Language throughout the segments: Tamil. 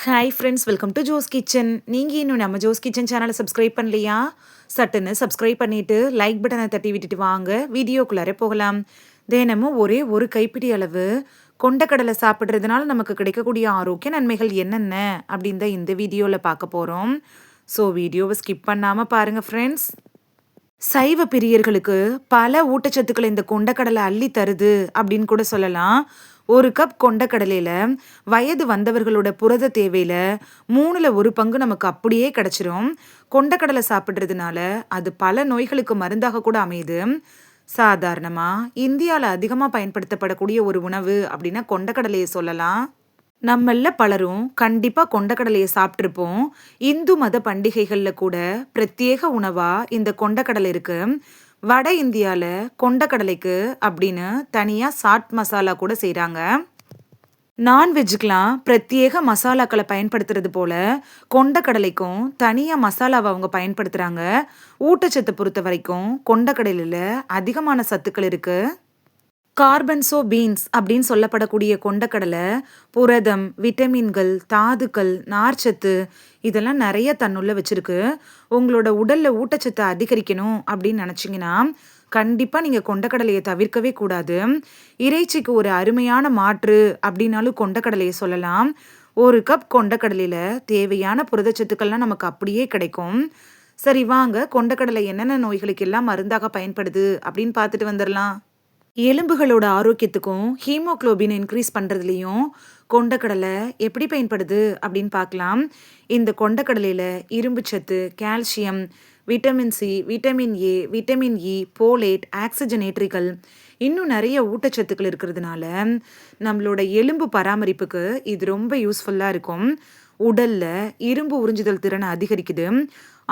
Hi friends, welcome to Jo's kitchen. நீங்கள் இன்னும் நம்ம ஜோஸ் கிச்சன் சேனலை சப்ஸ்கிரைப் பண்ணலையா? சட்டுன்னு சப்ஸ்கிரைப் பண்ணிவிட்டு லைக் பட்டனை தட்டி விட்டுட்டு வாங்க வீடியோக்குள்ளார போகலாம். தினமும் ஒரே ஒரு கைப்பிடி அளவு கொண்டக்கடலை சாப்பிட்றதுனால நமக்கு கிடைக்கக்கூடிய ஆரோக்கிய நன்மைகள் என்னென்ன அப்படின்னு தான் இந்த வீடியோவில் பார்க்க போகிறோம். ஸோ வீடியோவை ஸ்கிப் பண்ணாமல் பாருங்கள் ஃப்ரெண்ட்ஸ். சைவ பிரியர்களுக்கு பல ஊட்டச்சத்துக்களை இந்த கொண்டக்கடலை அள்ளி தருது அப்படின்னு கூட சொல்லலாம். ஒரு கப் கொண்டக்கடலையில வயது வந்தவர்களோட புரத தேவையில 1/3 நமக்கு அப்படியே கிடைச்சிரும். கொண்டக்கடலை சாப்பிட்றதுனால அது பல நோய்களுக்கு மருந்தாக கூட அமையுது. சாதாரணமா இந்தியாவில் அதிகமாக பயன்படுத்தப்படக்கூடிய ஒரு உணவு அப்படின்னா கொண்டக்கடலையை சொல்லலாம். நம்மள பலரும் கண்டிப்பா கொண்டக்கடலையை சாப்பிட்ருப்போம். இந்து மத பண்டிகைகள்ல கூட பிரத்யேக உணவா இந்த கொண்டக்கடலை இருக்கு. வட இந்தியால கொண்டக்கடலைக்கு அப்படின்னு தனியா சாட் மசாலா கூட செய்றாங்க. நான்வெஜ்ஜுக்கெலாம் பிரத்யேக மசாலாக்களை பயன்படுத்துறது போல கொண்டக்கடலைக்கும் தனியா மசாலாவை அவங்க பயன்படுத்துறாங்க. ஊட்டச்சத்தை பொறுத்த வரைக்கும் கொண்டக்கடலையில அதிகமான சத்துக்கள் இருக்கு. கார்பன்சோ பீன்ஸ் அப்படின்னு சொல்லப்படக்கூடிய கொண்டக்கடலை புரதம், விட்டமின்கள், தாதுக்கள், நார்ச்சத்து இதெல்லாம் நிறைய தன்னுள்ள வச்சிருக்கு. உங்களோட உடல்ல ஊட்டச்சத்தை அதிகரிக்கணும் அப்படின்னு நினச்சிங்கன்னா கண்டிப்பாக நீங்கள் கொண்டக்கடலையை தவிர்க்கவே கூடாது. இறைச்சிக்கு ஒரு அருமையான மாற்று அப்படின்னாலும் கொண்டக்கடலையை சொல்லலாம். ஒரு கப் கொண்டக்கடலையில் தேவையான புரதச்சத்துக்கள்லாம் நமக்கு அப்படியே கிடைக்கும். சரி வாங்க, கொண்டக்கடலை என்னென்ன நோய்களுக்கு எல்லாம் மருந்தாக பயன்படுது அப்படின்னு பார்த்துட்டு வந்துடலாம். எலும்புகளோட ஆரோக்கியத்துக்கும் ஹீமோகுளோபின் இன்க்ரீஸ் பண்ணுறதுலையும் கொண்டக்கடலை எப்படி பயன்படுது அப்படின்னு பார்க்கலாம். இந்த கொண்டக்கடலையில் இரும்பு சத்து, calcium, vitamin C, vitamin A, vitamin E, folate, ஆக்சிஜனேட்ரிகள் இன்னும் நிறைய ஊட்டச்சத்துக்கள் இருக்கிறதுனால நம்மளோட எலும்பு பராமரிப்புக்கு இது ரொம்ப யூஸ்ஃபுல்லாக இருக்கும். உடல்ல இரும்பு உறிஞ்சுதல் திறனை அதிகரிக்குது.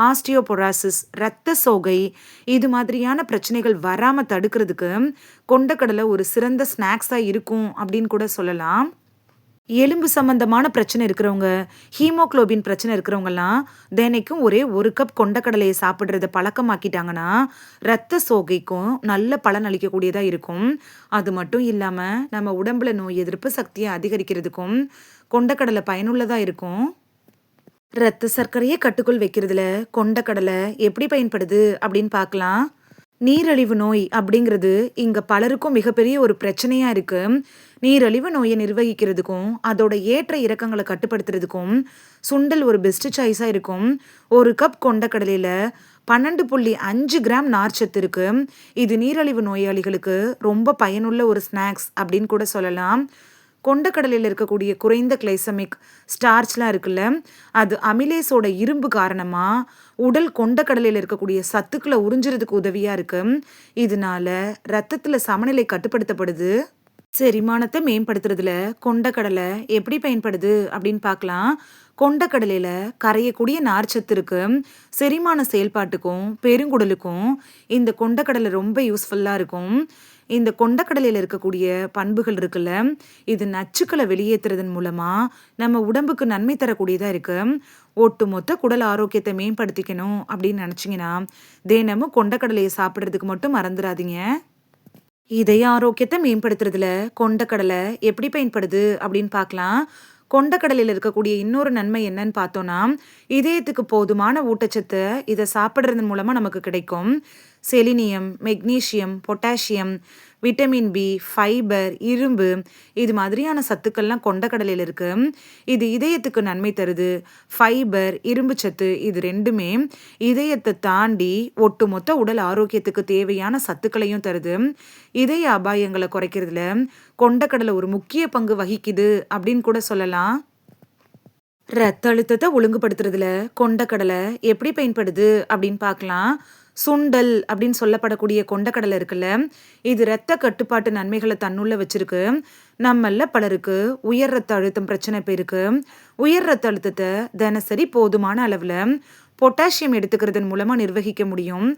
ஆஸ்டியோபொராசிஸ், இரத்த சோகை இது மாதிரியான பிரச்சனைகள் வராமல் தடுக்கிறதுக்கு கொண்டக்கடலை ஒரு சிறந்த ஸ்நாக்ஸாக இருக்கும் அப்படின்னு கூட சொல்லலாம். எலும்பு சம்பந்தமான பிரச்சனை இருக்கிறவங்க, ஹீமோகுளோபின் பிரச்சனை இருக்கிறவங்கலாம் தினைக்கும் ஒரே ஒரு கப் கொண்டக்கடலையை சாப்பிட்றத பழக்கமாக்கிட்டாங்கன்னா இரத்த சோகைக்கும் நல்ல பலன் அளிக்கக்கூடியதாக இருக்கும். அது மட்டும் இல்லாமல் நம்ம உடம்புல நோய் எதிர்ப்பு சக்தியை அதிகரிக்கிறதுக்கும் கொண்டக்கடலை பயனுள்ளதாக இருக்கும். இரத்த சர்க்கரையை கட்டுக்குள் வைக்கிறதுல கொண்டக்கடலை எப்படி பயன்படுது அப்படின்னு பார்க்கலாம். நீரிழிவு நோய் அப்படிங்கிறது இங்கே பலருக்கும் மிகப்பெரிய ஒரு பிரச்சனையாக இருக்குது. நீரிழிவு நோயை நிர்வகிக்கிறதுக்கும் அதோட ஏற்ற இறக்கங்களை கட்டுப்படுத்துறதுக்கும் சுண்டல் ஒரு பெஸ்ட் சாய்ஸாக இருக்கும். ஒரு கப் கொண்டக்கடலையில் 12.5 கிராம் நார்ச்சத்து இருக்கு. இது நீரிழிவு நோயாளிகளுக்கு ரொம்ப பயனுள்ள ஒரு ஸ்நாக்ஸ் அப்படின்னு கூட சொல்லலாம். கொண்டக்கடலையில் இருக்கக்கூடிய குறைந்த கிளைசமிக் ஸ்டார்ச்லாம் இருக்குல்ல, அது அமிலேஸோட இரும்பு காரணமாக உடல் கொண்டக்கடலையில் இருக்கக்கூடிய சத்துக்களை உறிஞ்சுறதுக்கு உதவியாக இருக்கு. இதனால ரத்தத்தில் சமநிலை கட்டுப்படுத்தப்படுது. செரிமானத்தை மேம்படுத்துறதுல கொண்டக்கடலை எப்படி பயன்படுது அப்படின்னு பார்க்கலாம். கொண்டக்கடலையில் கரையக்கூடிய நார்ச்சத்து இருக்கு. செரிமான செயல்பாட்டுக்கும் பெருங்குடலுக்கும் இந்த கொண்டக்கடலை ரொம்ப யூஸ்ஃபுல்லாக இருக்கும். இந்த கொண்டக்கடலையில் இருக்கக்கூடிய பண்புகள் இருக்குல்ல, இது நச்சுக்களை வெளியேற்றுறதன் மூலமாக நம்ம உடம்புக்கு நன்மை தரக்கூடியதாக இருக்குது. ஒட்டுமொத்த குடல் ஆரோக்கியத்தை மேம்படுத்திக்கணும் அப்படின்னு நினச்சிங்கன்னா தினமும் கொண்டக்கடலையை சாப்பிட்றதுக்கு மட்டும் மறந்துடாதீங்க. இதய ஆரோக்கியத்தை மேம்படுத்துறதுல கொண்டக்கடலை எப்படி பயன்படுது அப்படின்னு பார்க்கலாம். கொண்டக்கடலையில் இருக்கக்கூடிய இன்னொரு நன்மை என்னன்னு பார்த்தோன்னா, இதயத்துக்கு போதுமான ஊட்டச்சத்து இதை சாப்பிட்றது மூலமாக நமக்கு கிடைக்கும். Selenium, magnesium, potassium, vitamin B, fibre, இரும்பு இது மாதிரியான சத்துக்கள்லாம் கொண்டக்கடலையில் இருக்கு. இது இதயத்துக்கு நன்மை தருது. ஃபைபர், இரும்பு சத்து இது ரெண்டுமே இதயத்தை தாண்டி ஒட்டுமொத்த உடல் ஆரோக்கியத்துக்கு தேவையான சத்துக்களையும் தருது. இதய அபாயங்களை குறைக்கிறதுல கொண்டக்கடலை ஒரு முக்கிய பங்கு வகிக்குது அப்படின்னு கூட சொல்லலாம். ரத்த அழுத்தத்தை ஒழுங்குபடுத்துறதுல கொண்டக்கடலை எப்படி பயன்படுது அப்படின்னு பார்க்கலாம். சுண்டல் அப்படின்னு சொல்லப்படக்கூடிய கொண்டக்கடலை இருக்குல்ல, இது இரத்த கட்டுப்பாட்டு நன்மைகளை தன்னுள்ள வச்சிருக்கு. நம்மள பலருக்கு உயர் ரத்த அழுத்தம் பிரச்சனை போயிருக்கு. உயர் ரத்த அழுத்தத்தை தினசரி போதுமான அளவில் பொட்டாசியம் எடுத்துக்கிறதன் மூலமாக நிர்வகிக்க முடியும்.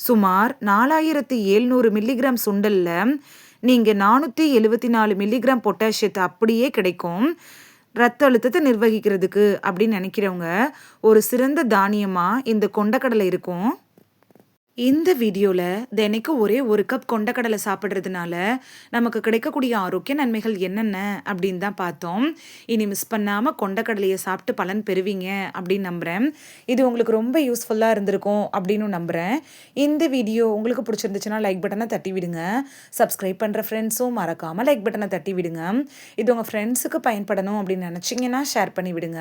சுமார் 4700 மில்லிகிராம் சுண்டலில் நீங்கள் 474 மில்லிகிராம் பொட்டாசியத்தை அப்படியே கிடைக்கும். ரத்த அழுத்தத்தை நிர்வகிக்கிறதுக்கு அப்படின்னு நினைக்கிறவங்க ஒரு சிறந்த தானியமாக இந்த கொண்டக்கடலை இருக்கும். இந்த வீடியோல தினைக்கும் ஒரே 1 கப் கொண்டைக்கடலை சாப்பிடுறதுனால, நமக்கு கிடைக்கக்கூடிய ஆரோக்கிய நன்மைகள் என்னென்ன அப்படின்னு தான் பார்த்தோம். இனி மிஸ் பண்ணாம கொண்டைக்கடலைய சாப்பிட்டு பலன் பெறுவீங்க அப்படின்னு நம்புறேன். இது உங்களுக்கு ரொம்ப யூஸ்ஃபுல்லா இருந்திருக்கும் அப்படின்னும் நம்புறேன். இந்த வீடியோ உங்களுக்கு பிடிச்சிருந்துச்சுன்னா லைக் பட்டன தட்டி விடுங்க. சப்ஸ்கிரைப் பண்ற ஃப்ரெண்ட்ஸும் மறக்காம லைக் பட்டன தட்டி விடுங்க. இது உங்க ஃப்ரெண்ட்ஸுக்கு பயன்படணும் அப்படின்னு நினைச்சீங்கன்னா ஷேர் பண்ணி விடுங்க.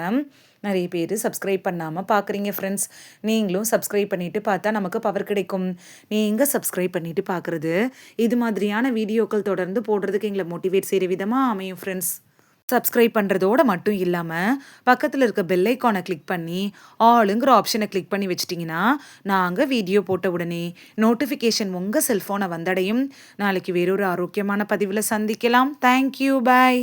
நிறைய பேர் சப்ஸ்கிரைப் பண்ணாம பார்க்குறீங்க ஃப்ரெண்ட்ஸ். நீங்களும் சப்ஸ்கிரைப் பண்ணிட்டு பார்த்தா நமக்கு பவர் கிடைக்கும். நீங்க சப்ஸ்கிரைப் பண்ணிட்டு பார்க்குறது, இது மாதிரியான வீடியோக்கள் தொடர்ந்து போடுறதுக்கு எங்கள மோட்டிவேட் செய்ற விதமா அமையும் ஃப்ரெண்ட்ஸ். சப்ஸ்கிரைப் பண்றதோட மட்டும் இல்லாம, பக்கத்துல இருக்க பெல் ஐகான கிளிக் பண்ணி, ஆளுங்கிற ஆப்ஷன கிளிக் பண்ணி வச்சுட்டீங்கன்னா, நாங்க வீடியோ போட்ட உடனே நோட்டிஃபிகேஷன் உங்க செல்ஃபோன வந்தடையும். நாளைக்கு வேறொரு ஆரோக்கியமான பதிவுல சந்திக்கலாம். Thank you. பை.